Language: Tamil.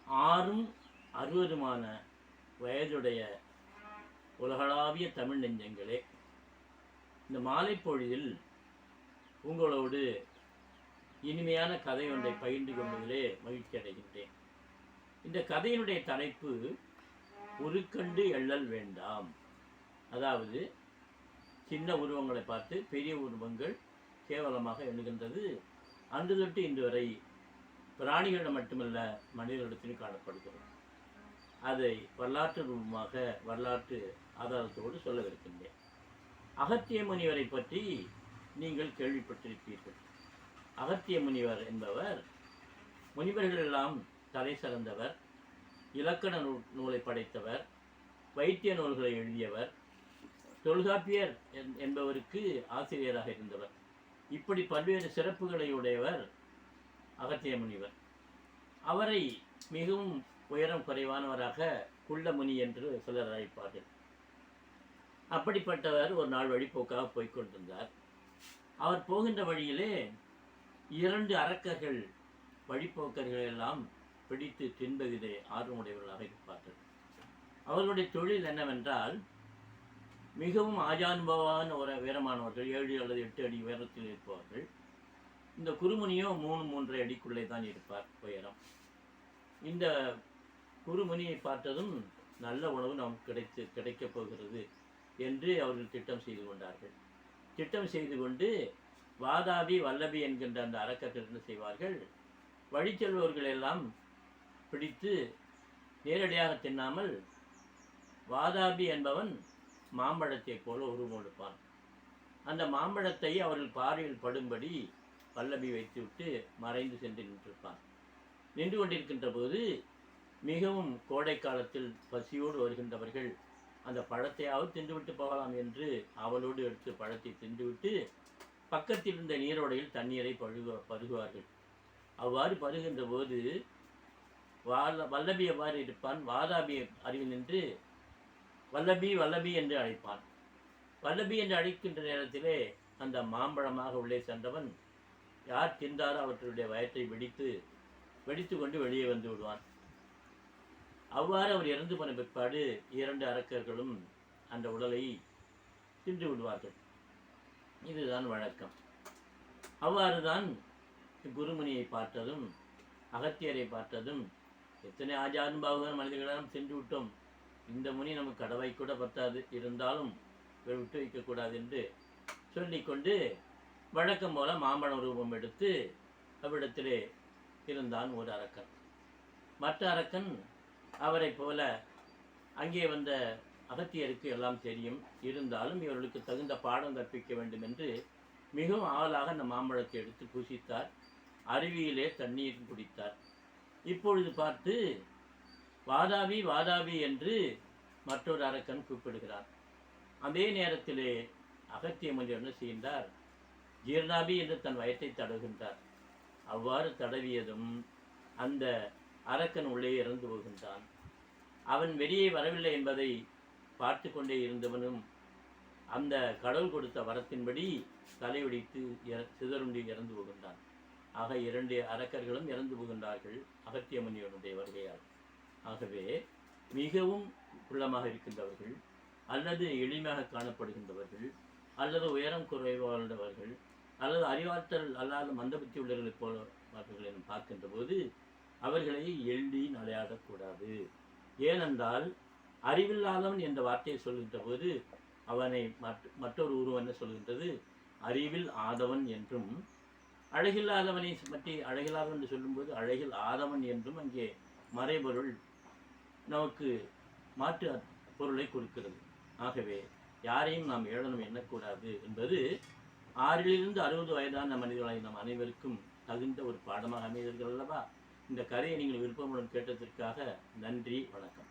ஆறும் அறுவதுமான வயதுடைய உலகளாவிய தமிழ் நெஞ்சங்களே, இந்த மாலை பொழுதில் உங்களோடு இனிமையான கதை ஒன்றை பகிர்ந்து கொள்வதிலே மகிழ்ச்சி அடைகின்றேன். இந்த கதையினுடைய தலைப்பு உருக்கண்டு எள்ளல் வேண்டாம். அதாவது சின்ன உருவங்களை பார்த்து பெரிய உருவங்கள் கேவலமாக எண்ணுகின்றது அன்று தொட்டு இன்று வரை பிராணிகளிடம் மட்டுமல்ல மனிதர்களிடத்திலும் காணப்படுகிறது. அதை வரலாற்று ரூபமாக வரலாற்று ஆதாரத்தோடு சொல்லவிருக்கின்றேன். அகத்திய முனிவரை பற்றி நீங்கள் கேள்விப்பட்டிருப்பீர்கள். அகத்திய முனிவர் என்பவர் முனிவர்கள் எல்லாம் தலை சிறந்தவர், இலக்கண நூலை படைத்தவர், வைத்திய நூல்களை எழுதியவர், தொல்காப்பியர் என்பவருக்கு ஆசிரியராக இருந்தவர். இப்படி பல்வேறு சிறப்புகளை உடையவர் அகத்திய முனிவர். அவரை மிகவும் உயரம் குறைவானவராக குள்ளமுனி என்று சிலர் அழைப்பார்கள். அப்படிப்பட்டவர் ஒரு நாள் வழிபோக்காக போய்கொண்டிருந்தார். அவர் போகின்ற வழியிலே 2 அரக்கர்கள் வழிபோக்கர்கள் எல்லாம் பிடித்து தின்பதிலே ஆர்வமுடையவர்களாக இருப்பார்கள். அவர்களுடைய தொழில் என்னவென்றால், மிகவும் ஆஜானுபவான ஒரு உயரமானவர்கள், 7 அல்லது 8 அடி உயரத்தில் இருப்பவர்கள். இந்த குருமுனியோ 3-3.5 அடிக்குள்ளே தான் இருப்பார் உயரம். இந்த குருமுனியை பார்த்ததும் நல்ல உணவு நமக்கு கிடைக்கப் போகிறது என்று அவர்கள் திட்டம் செய்து கொண்டார்கள். திட்டம் செய்து கொண்டு வாதாபி வல்லபி என்கின்ற அந்த அரக்கர்கள் என்ன செய்வார்கள், வழி செல்பவர்கள் எல்லாம் பிடித்து நேரடியாக தின்னாமல் வாதாபி என்பவன் மாம்பழத்தை போல உருவம் எடுப்பான். அந்த மாம்பழத்தை அவர்கள் பார்வையில் படும்படி வல்லபி வைத்துவிட்டு மறைந்து சென்று நின்றிருப்பான். நின்று கொண்டிருக்கின்ற போது மிகவும் கோடை காலத்தில் பசியோடு வருகின்றவர்கள் அந்த பழத்தையாவது தின்றுவிட்டு போகலாம் என்று அவளோடு எடுத்து பழத்தை தின்றுவிட்டு பக்கத்தில் இருந்த நீரோடையில் தண்ணீரை பருகுவார்கள். அவ்வாறு பருகின்ற போது வல்லபி எவ்வாறு இருப்பான், வாதாபி அருகில் நின்று வல்லபி வல்லபி என்று அழைப்பான். வல்லபி என்று அழைக்கின்ற நேரத்திலே அந்த மாம்பழமாக உள்ளே சென்றவன் யார் தின்றாரோ அவர்களுடைய வயத்தை வெடித்து கொண்டு வெளியே வந்து விடுவான். அவ்வாறு அவர் இறந்து போன பிற்பாடு 2 அரக்கர்களும் அந்த உடலை தின்று விடுவார்கள். இதுதான் வழக்கம். அவ்வாறு தான் குருமுனியை பார்த்ததும் அகத்தியரை பார்த்ததும், எத்தனை ஆஜானுபாவமான மனிதர்களெல்லாம் சென்று விட்டோம், இந்த முனி நமக்கு கடவை கூட பத்தாது, இருந்தாலும் விட்டு வைக்கக்கூடாது என்று சொல்லிக்கொண்டு வழக்கம் போல மாம்பழ ரூபம் எடுத்து அவ்விடத்திலே இருந்தான் ஒரு அரக்கன். மற்ற அரக்கன் அவரை போல அங்கே வந்த அகத்தியருக்கு எல்லாம் தெரியும், இருந்தாலும் இவர்களுக்கு தகுந்த பாடம் கற்பிக்க வேண்டும் என்று மிகவும் ஆவலாக அந்த மாம்பழத்தை எடுத்து பூசித்தார். அருவியிலே தண்ணீர் குடித்தார். இப்பொழுது பார்த்து வாதாபி வாதாபி என்று மற்றொரு அரக்கன் கூப்பிடுகிறார். அதே நேரத்திலே அகத்திய முனிவர் என்ன செய்கின்றார், ஜீர்ணாபி என்று தன் வயத்தை தடவுகின்றார். அவ்வாறு தடவியதும் அந்த அரக்கன் உள்ளே இறந்து போகின்றான். அவன் வெளியே வரவில்லை என்பதை பார்த்து கொண்டே இருந்தவனும் அந்த கடவுள் கொடுத்த வரத்தின்படி தலைவடித்து சிதறுண்டி இறந்து போகின்றான். ஆக 2 அரக்கர்களும் இறந்து போகின்றார்கள் அகத்திய முனிவனுடைய வருகையால். ஆகவே மிகவும் குள்ளமாக இருக்கின்றவர்கள், அல்லது எளிமையாக காணப்படுகின்றவர்கள், அல்லது உயரம் குறைவானவர்கள், அல்லது அறிவாற்றல் அல்லாத மந்தபுத்தி உள்ளவர்களைப் போல அவர்களை பார்க்கின்ற போது அவர்களை எள்ளி நலையாடக்கூடாது. ஏனென்றால் அறிவில்லாதவன் என்ற வார்த்தையை சொல்கின்ற போது அவனை மற்றொரு உருவம் என்ன சொல்கின்றது, அறிவில் ஆதவன் என்றும், அழகில்லாதவனை பற்றி அழகில்லாதவன் என்று சொல்லும்போது அழகில் ஆதவன் என்றும் அங்கே மறைபொருள் நமக்கு மாற்று பொருளை கொடுக்கிறது. ஆகவே யாரையும் நாம் ஏளனம் எண்ணக்கூடாது என்பது 6 to 60 வயதான மனிதர்களை நம் அனைவருக்கும் தகுந்த ஒரு பாடமாக அமைகிறது அல்லவா? இந்த கதையை நீங்கள் விருப்பமுடன் கேட்டதற்காக நன்றி, வணக்கம்.